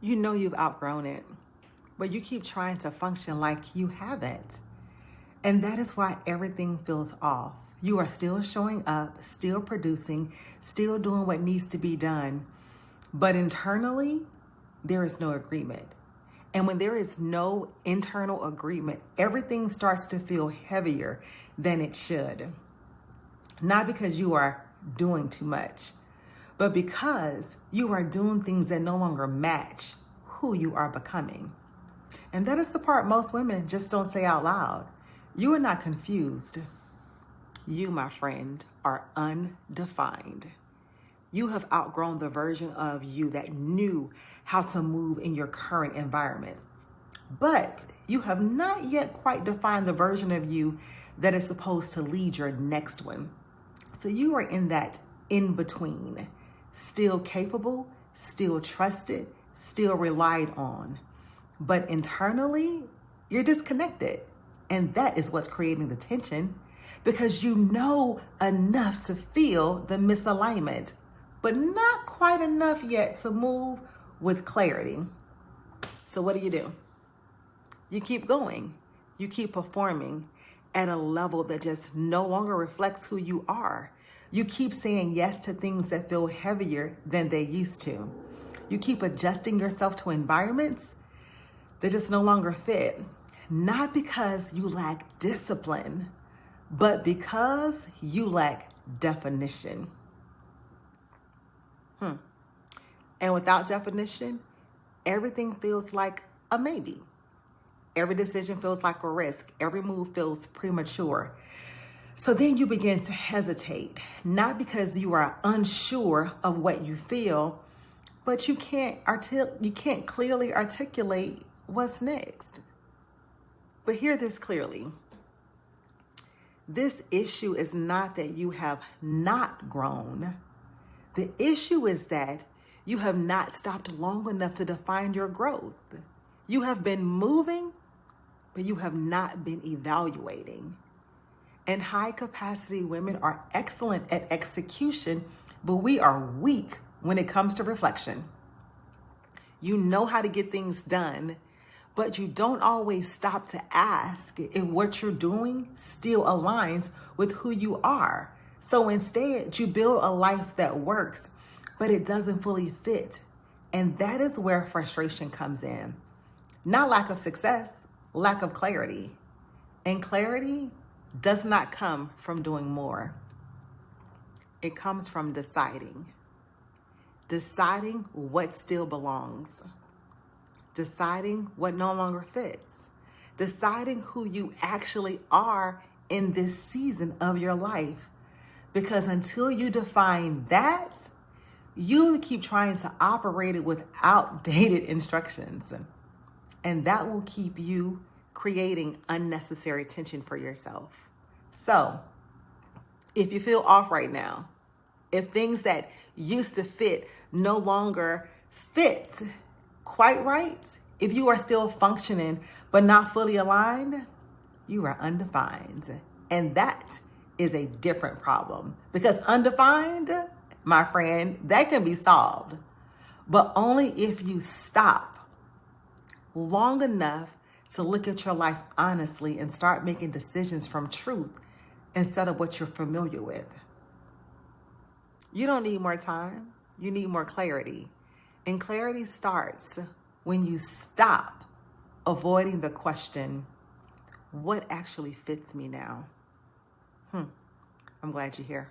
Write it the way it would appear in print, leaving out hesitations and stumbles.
You know you've outgrown it, but you keep trying to function like you haven't. And that is why everything feels off. You are still showing up, still producing, still doing what needs to be done. But internally, there is no agreement. And when there is no internal agreement, everything starts to feel heavier than it should. Not because you are doing too much, but because you are doing things that no longer match who you are becoming. And that is the part most women just don't say out loud. You are not confused. You, my friend, are undefined. You have outgrown the version of you that knew how to move in your current environment. But you have not yet quite defined the version of you that is supposed to lead your next one. So you are in that in between, still capable, still trusted, still relied on. But internally, you're disconnected. And that is what's creating the tension, because you know enough to feel the misalignment, but not quite enough yet to move with clarity. So what do? You keep going. You keep performing at a level that just no longer reflects who you are. You keep saying yes to things that feel heavier than they used to. You keep adjusting yourself to environments that just no longer fit. Not because you lack discipline, but because you lack definition. And without definition, everything feels like a maybe. Every decision feels like a risk. Every move feels premature. So then you begin to hesitate, not because you are unsure of what you feel, but you can't clearly articulate what's next. But hear this clearly. This issue is not that you have not grown. The issue is that you have not stopped long enough to define your growth. You have been moving, but you have not been evaluating. And high capacity women are excellent at execution, but we are weak when it comes to reflection. You know how to get things done, but you don't always stop to ask if what you're doing still aligns with who you are. So instead, you build a life that works, but it doesn't fully fit. And that is where frustration comes in. Not lack of success, lack of clarity. And clarity does not come from doing more. It comes from deciding. Deciding what still belongs. Deciding what no longer fits. Deciding who you actually are in this season of your life. Because until you define that, you keep trying to operate it with outdated instructions. And that will keep you creating unnecessary tension for yourself. So, if you feel off right now, if things that used to fit no longer fit quite right, if you are still functioning but not fully aligned, you are undefined. And that is a different problem, because undefined, my friend, that can be solved, but only if you stop long enough to look at your life honestly and start making decisions from truth instead of what you're familiar with. You don't need more time. You need more clarity. And clarity starts when you stop avoiding the question, what actually fits me now? I'm glad you're here.